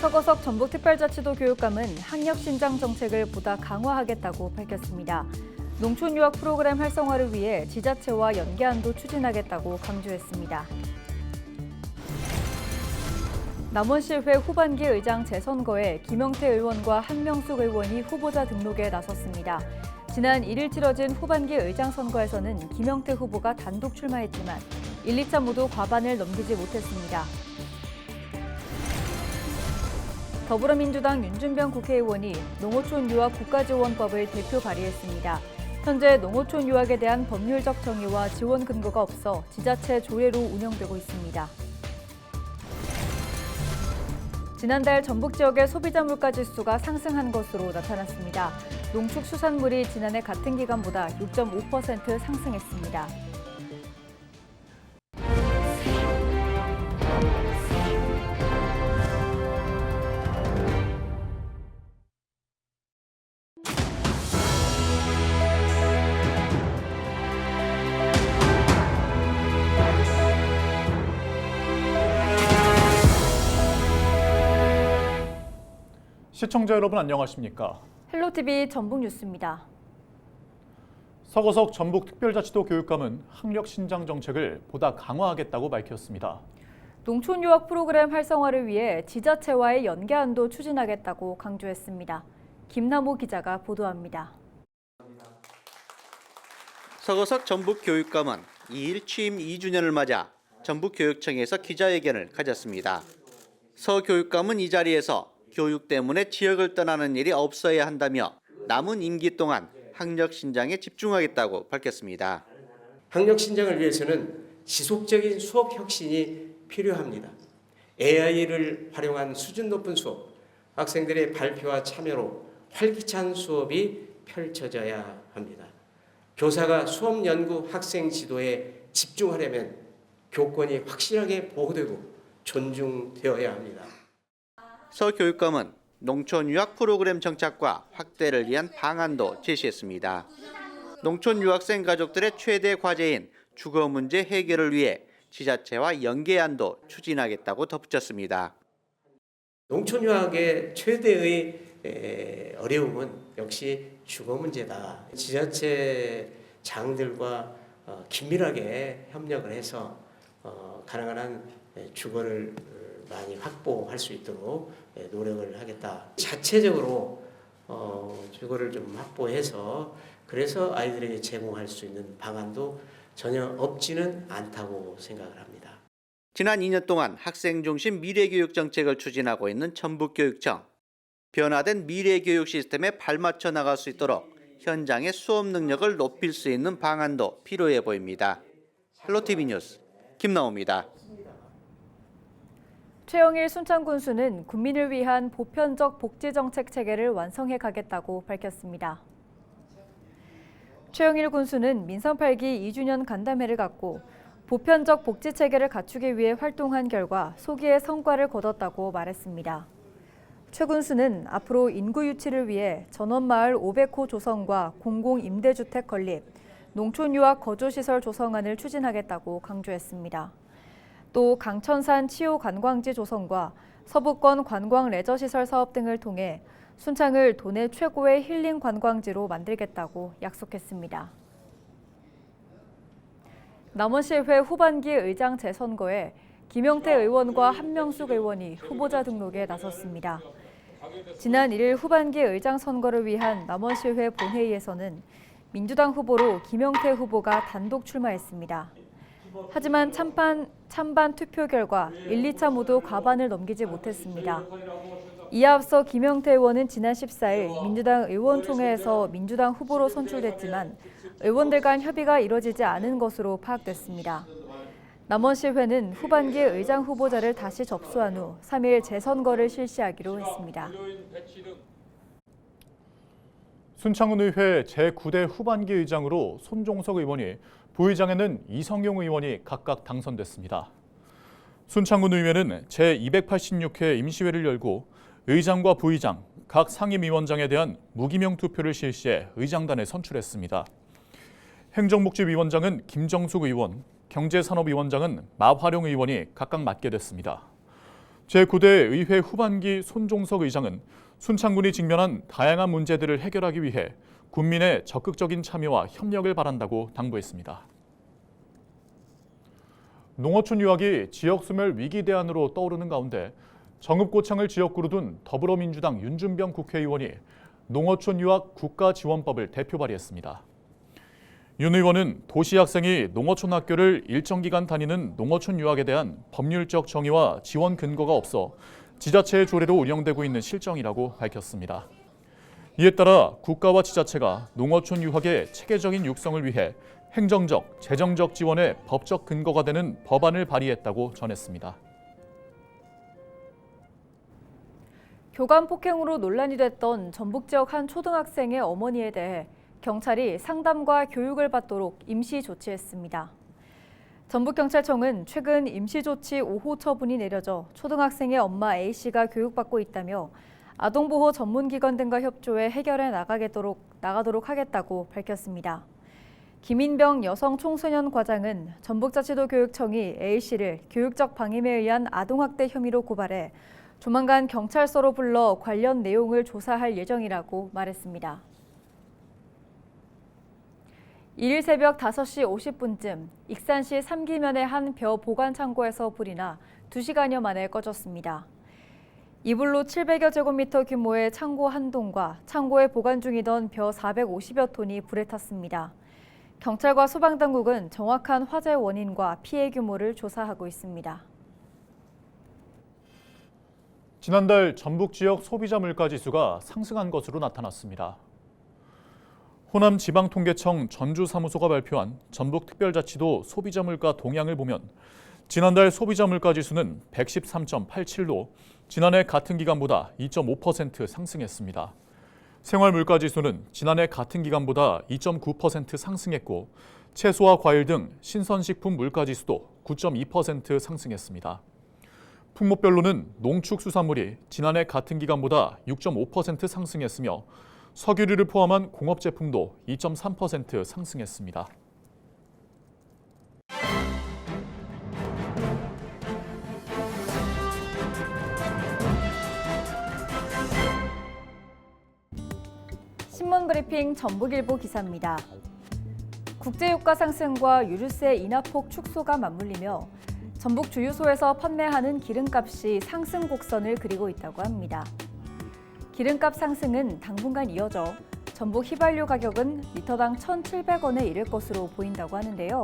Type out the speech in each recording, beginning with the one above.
서거석 전북특별자치도 교육감은 학력 신장 정책을 보다 강화하겠다고 밝혔습니다. 농촌 유학 프로그램 활성화를 위해 지자체와 연계안도 추진하겠다고 강조했습니다. 남원시의회 후반기 의장 재선거에 김영태 의원과 한명숙 의원이 후보자 등록에 나섰습니다. 지난 1일 치러진 후반기 의장 선거에서는 김영태 후보가 단독 출마했지만 1, 2차 모두 과반을 넘기지 못했습니다. 더불어민주당 윤준병 국회의원이 농어촌 유학 국가지원법을 대표 발의했습니다. 현재 농어촌 유학에 대한 법률적 정의와 지원 근거가 없어 지자체 조례로 운영되고 있습니다. 지난달 전북 지역의 소비자 물가 지수가 상승한 것으로 나타났습니다. 농축수산물이 지난해 같은 기간보다 6.5% 상승했습니다. 시청자 여러분 안녕하십니까? 헬로티비 전북뉴스입니다. 서거석 전북특별자치도 교육감은 학력 신장 정책을 보다 강화하겠다고 밝혔습니다. 농촌 유학 프로그램 활성화를 위해 지자체와의 연계안도 추진하겠다고 강조했습니다. 김남호 기자가 보도합니다. 서거석 전북교육감은 2일 취임 2주년을 맞아 전북교육청에서 기자회견을 가졌습니다. 서 교육감은 이 자리에서 교육 때문에 지역을 떠나는 일이 없어야 한다며 남은 임기 동안 학력 신장에 집중하겠다고 밝혔습니다. 학력 신장을 위해서는 지속적인 수업 혁신이 필요합니다. AI를 활용한 수준 높은 수업, 학생들의 발표와 참여로 활기찬 수업이 펼쳐져야 합니다. 교사가 수업 연구 학생 지도에 집중하려면 교권이 확실하게 보호되고 존중되어야 합니다. 서 교육감은 농촌 유학 프로그램 정착과 확대를 위한 방안도 제시했습니다. 농촌 유학생 가족들의 최대 과제인 주거 문제 해결을 위해 지자체와 연계안도 추진하겠다고 덧붙였습니다. 농촌 유학의 최대의 어려움은 역시 주거 문제다. 지자체장들과 긴밀하게 협력을 해서 가능한 한 주거를 많이 확보할 수 있도록 노력을 하겠다. 자체적으로 주거를 좀 확보해서 그래서 아이들에게 제공할 수 있는 방안도 전혀 없지는 않다고 생각을 합니다. 지난 2년 동안 학생 중심 미래교육 정책을 추진하고 있는 전북교육청. 변화된 미래교육 시스템에 발맞춰 나갈 수 있도록 현장의 수업 능력을 높일 수 있는 방안도 필요해 보입니다. 헬로티비 뉴스 김나오입니다. 최영일 순창군수는 국민을 위한 보편적 복지정책 체계를 완성해 가겠다고 밝혔습니다. 최영일 군수는 민선 8기 2주년 간담회를 갖고 보편적 복지체계를 갖추기 위해 활동한 결과 소기의 성과를 거뒀다고 말했습니다. 최 군수는 앞으로 인구 유치를 위해 전원마을 500호 조성과 공공임대주택 건립, 농촌유학 거주시설 조성안을 추진하겠다고 강조했습니다. 또 강천산 치유 관광지 조성과 서부권 관광 레저시설 사업 등을 통해 순창을 도내 최고의 힐링 관광지로 만들겠다고 약속했습니다. 남원시의회 후반기 의장 재선거에 김영태 의원과 한명숙 의원이 후보자 등록에 나섰습니다. 지난 1일 후반기 의장 선거를 위한 남원시의회 본회의에서는 민주당 후보로 김영태 후보가 단독 출마했습니다. 하지만 찬반 투표 결과 1, 2차 모두 과반을 넘기지 못했습니다. 이에 앞서 김영태 의원은 지난 14일 민주당 의원총회에서 민주당 후보로 선출됐지만 의원들 간 협의가 이뤄지지 않은 것으로 파악됐습니다. 남원시의회는 후반기 의장 후보자를 다시 접수한 후 3일 재선거를 실시하기로 했습니다. 순창군의회 제9대 후반기 의장으로 손종석 의원이, 부의장에는 이성용 의원이 각각 당선됐습니다. 순창군의회는 제286회 임시회를 열고 의장과 부의장, 각 상임위원장에 대한 무기명 투표를 실시해 의장단에 선출했습니다. 행정복지위원장은 김정숙 의원, 경제산업위원장은 마화룡 의원이 각각 맡게 됐습니다. 제9대 의회 후반기 손종석 의장은 순창군이 직면한 다양한 문제들을 해결하기 위해 군민의 적극적인 참여와 협력을 바란다고 당부했습니다. 농어촌 유학이 지역 소멸 위기 대안으로 떠오르는 가운데 정읍고창을 지역구로 둔 더불어민주당 윤준병 국회의원이 농어촌 유학 국가지원법을 대표 발의했습니다. 윤 의원은 도시 학생이 농어촌 학교를 일정 기간 다니는 농어촌 유학에 대한 법률적 정의와 지원 근거가 없어 지자체의 조례로 운영되고 있는 실정이라고 밝혔습니다. 이에 따라 국가와 지자체가 농어촌 유학의 체계적인 육성을 위해 행정적, 재정적 지원의 법적 근거가 되는 법안을 발의했다고 전했습니다. 교감 폭행으로 논란이 됐던 전북 지역 한 초등학생의 어머니에 대해 경찰이 상담과 교육을 받도록 임시 조치했습니다. 전북경찰청은 최근 임시조치 5호 처분이 내려져 초등학생의 엄마 A씨가 교육받고 있다며 아동보호 전문기관 등과 협조해 해결해 나가도록 하겠다고 밝혔습니다. 김인병 여성청소년 과장은 전북자치도 교육청이 A씨를 교육적 방임에 의한 아동학대 혐의로 고발해 조만간 경찰서로 불러 관련 내용을 조사할 예정이라고 말했습니다. 1일 새벽 5시 50분쯤 익산시 삼기면의 한 벼 보관 창고에서 불이 나 2시간여 만에 꺼졌습니다. 이불로 700여 제곱미터 규모의 창고 한 동과 창고에 보관 중이던 벼 450여 톤이 불에 탔습니다. 경찰과 소방당국은 정확한 화재 원인과 피해 규모를 조사하고 있습니다. 지난달 전북 지역 소비자 물가 지수가 상승한 것으로 나타났습니다. 호남지방통계청 전주사무소가 발표한 전북특별자치도 소비자 물가 동향을 보면 지난달 소비자 물가 지수는 113.87로 지난해 같은 기간보다 2.5% 상승했습니다. 생활물가 지수는 지난해 같은 기간보다 2.9% 상승했고 채소와 과일 등 신선식품 물가 지수도 9.2% 상승했습니다. 품목별로는 농축수산물이 지난해 같은 기간보다 6.5% 상승했으며 석유류를 포함한 공업제품도 2.3% 상승했습니다. 신문브리핑 전북일보 기사입니다. 국제유가 상승과 유류세 인하폭 축소가 맞물리며 전북 주유소에서 판매하는 기름값이 상승 곡선을 그리고 있다고 합니다. 기름값 상승은 당분간 이어져 전북 휘발유 가격은 리터당 1,700원에 이를 것으로 보인다고 하는데요.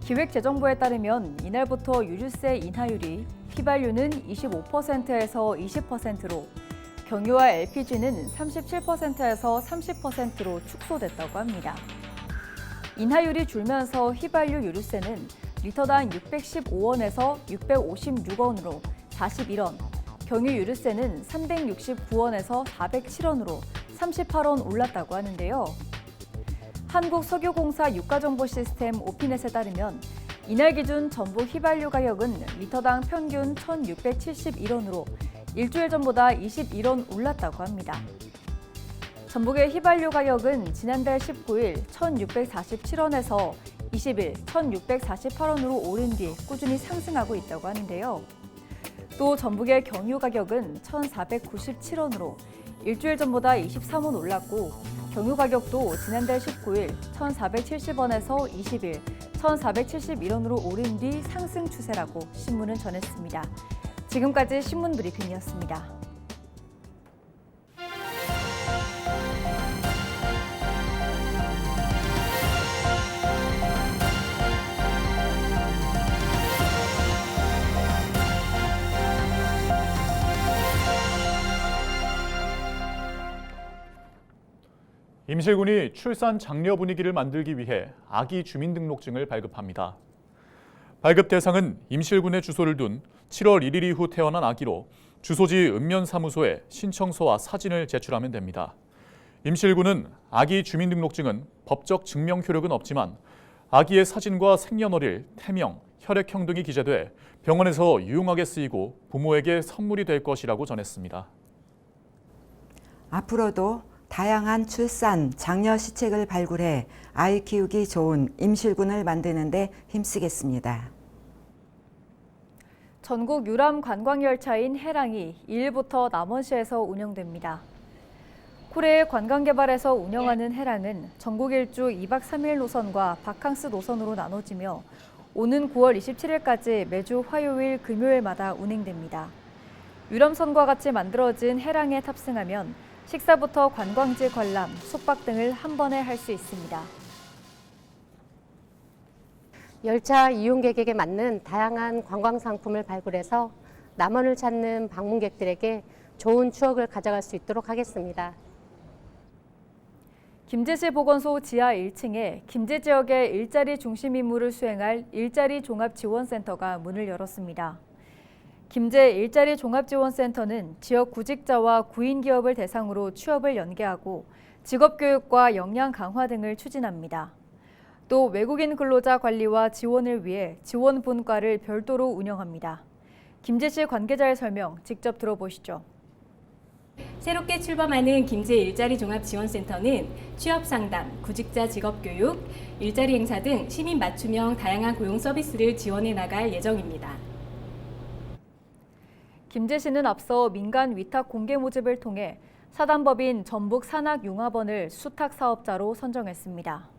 기획재정부에 따르면 이날부터 유류세 인하율이 휘발유는 25%에서 20%로 경유와 LPG는 37%에서 30%로 축소됐다고 합니다. 인하율이 줄면서 휘발유 유류세는 리터당 615원에서 656원으로 41원, 경유 유류세는 369원에서 407원으로 38원 올랐다고 하는데요. 한국석유공사 유가정보시스템 오피넷에 따르면 이날 기준 전북 휘발유 가격은 리터당 평균 1,671원으로 일주일 전보다 21원 올랐다고 합니다. 전북의 휘발유 가격은 지난달 19일 1,647원에서 20일 1,648원으로 오른 뒤 꾸준히 상승하고 있다고 하는데요. 또 전북의 경유 가격은 1,497원으로 일주일 전보다 23원 올랐고 경유 가격도 지난달 19일 1,470원에서 20일 1,471원으로 오른 뒤 상승 추세라고 신문은 전했습니다. 지금까지 신문 브리핑이었습니다. 임실군이 출산 장려 분위기를 만들기 위해 아기 주민등록증을 발급합니다. 발급 대상은 임실군에 주소를 둔 7월 1일 이후 태어난 아기로 주소지 읍면사무소에 신청서와 사진을 제출하면 됩니다. 임실군은 아기 주민등록증은 법적 증명 효력은 없지만 아기의 사진과 생년월일, 태명, 혈액형 등이 기재돼 병원에서 유용하게 쓰이고 부모에게 선물이 될 것이라고 전했습니다. 앞으로도 다양한 출산, 장려 시책을 발굴해 아이 키우기 좋은 임실군을 만드는 데 힘쓰겠습니다. 전국 유람 관광열차인 해랑이 2일부터 남원시에서 운영됩니다. 코레일 관광개발에서 운영하는 해랑은 전국 일주 2박 3일 노선과 바캉스 노선으로 나눠지며 오는 9월 27일까지 매주 화요일, 금요일마다 운행됩니다. 유람선과 같이 만들어진 해랑에 탑승하면 식사부터 관광지 관람, 숙박 등을 한 번에 할 수 있습니다. 열차 이용객에게 맞는 다양한 관광 상품을 발굴해서 남원을 찾는 방문객들에게 좋은 추억을 가져갈 수 있도록 하겠습니다. 김제시 보건소 지하 1층에 김제 지역의 일자리 중심 임무를 수행할 일자리 종합지원센터가 문을 열었습니다. 김제 일자리 종합지원센터는 지역 구직자와 구인 기업을 대상으로 취업을 연계하고 직업 교육과 역량 강화 등을 추진합니다. 또 외국인 근로자 관리와 지원을 위해 지원 분과를 별도로 운영합니다. 김제시 관계자의 설명 직접 들어보시죠. 새롭게 출범하는 김제 일자리 종합지원센터는 취업상담, 구직자 직업교육, 일자리 행사 등 시민 맞춤형 다양한 고용 서비스를 지원해 나갈 예정입니다. 김제시는 앞서 민간 위탁 공개 모집을 통해 사단법인 전북 산학융합원을 수탁 사업자로 선정했습니다.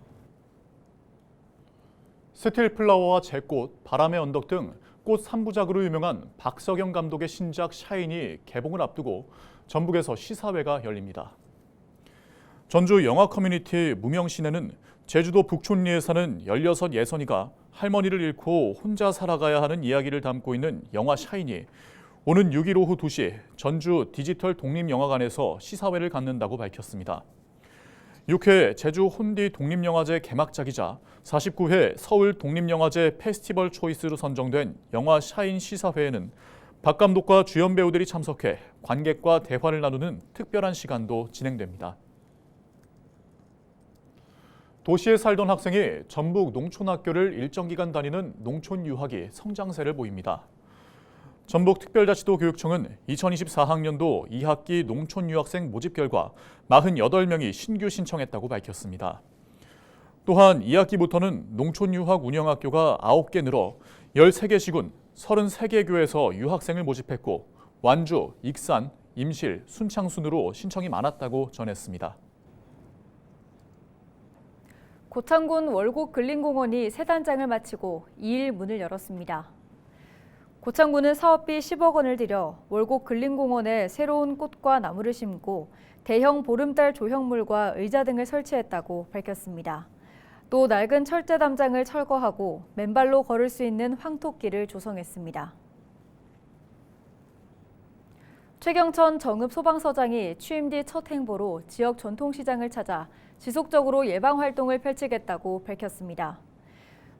스틸플라워와 제꽃, 바람의 언덕 등 꽃 3부작으로 유명한 박석영 감독의 신작 샤인이 개봉을 앞두고 전북에서 시사회가 열립니다. 전주 영화 커뮤니티 무명시내는 제주도 북촌리에 사는 16 예선이가 할머니를 잃고 혼자 살아가야 하는 이야기를 담고 있는 영화 샤인이 오는 6일 오후 2시 전주 디지털 독립영화관에서 시사회를 갖는다고 밝혔습니다. 6회 제주 혼디 독립영화제 개막작이자 49회 서울 독립영화제 페스티벌 초이스로 선정된 영화 샤인 시사회에는 박 감독과 주연 배우들이 참석해 관객과 대화를 나누는 특별한 시간도 진행됩니다. 도시에 살던 학생이 전북 농촌학교를 일정 기간 다니는 농촌 유학이 성장세를 보입니다. 전북특별자치도 교육청은 2024학년도 2학기 농촌 유학생 모집 결과 48명이 신규 신청했다고 밝혔습니다. 또한 2학기부터는 농촌 유학 운영학교가 9개 늘어 13개 시군 33개 교에서 유학생을 모집했고 완주, 익산, 임실, 순창 순으로 신청이 많았다고 전했습니다. 고창군 월곡 근린공원이 새 단장을 마치고 2일 문을 열었습니다. 고창군은 사업비 10억 원을 들여 월곡 근린공원에 새로운 꽃과 나무를 심고 대형 보름달 조형물과 의자 등을 설치했다고 밝혔습니다. 또 낡은 철제 담장을 철거하고 맨발로 걸을 수 있는 황토길을 조성했습니다. 최경천 정읍소방서장이 취임 뒤 첫 행보로 지역 전통시장을 찾아 지속적으로 예방활동을 펼치겠다고 밝혔습니다.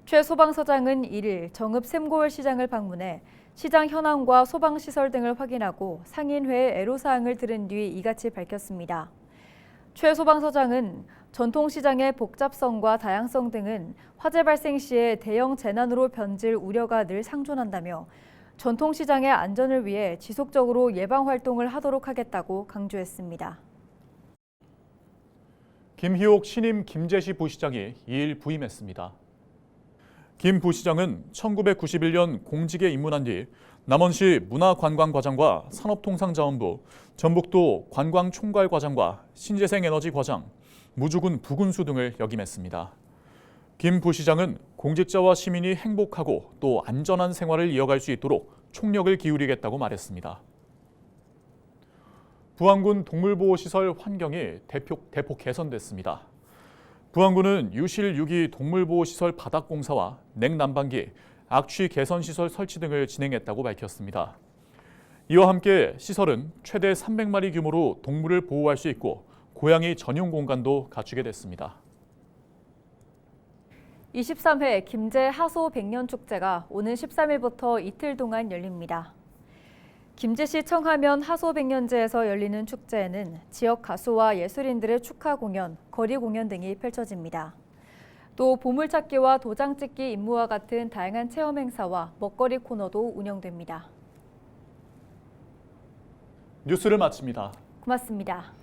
최 소방서장은 1일 정읍 샘고을 시장을 방문해 시장 현황과 소방시설 등을 확인하고 상인회의 애로사항을 들은 뒤 이같이 밝혔습니다. 최 소방서장은 전통시장의 복잡성과 다양성 등은 화재 발생 시에 대형 재난으로 변질 우려가 늘 상존한다며 전통시장의 안전을 위해 지속적으로 예방활동을 하도록 하겠다고 강조했습니다. 김희옥 신임 김제시 부시장이 2일 부임했습니다. 김 부시장은 1991년 공직에 입문한 뒤 남원시 문화관광과장과 산업통상자원부, 전북도 관광총괄과장과 신재생에너지과장, 무주군 부군수 등을 역임했습니다. 김 부시장은 공직자와 시민이 행복하고 또 안전한 생활을 이어갈 수 있도록 총력을 기울이겠다고 말했습니다. 부안군 동물보호시설 환경이 대폭 개선됐습니다. 부안군은 유실 6기 동물보호시설 바닥공사와 냉난방기, 악취 개선시설 설치 등을 진행했다고 밝혔습니다. 이와 함께 시설은 최대 300마리 규모로 동물을 보호할 수 있고 고양이 전용 공간도 갖추게 됐습니다. 23회 김제 하소 백년축제가 오는 13일부터 이틀 동안 열립니다. 김제시 청하면 하소백년제에서 열리는 축제에는 지역 가수와 예술인들의 축하 공연, 거리 공연 등이 펼쳐집니다. 또 보물찾기와 도장찍기 임무와 같은 다양한 체험 행사와 먹거리 코너도 운영됩니다. 뉴스를 마칩니다. 고맙습니다.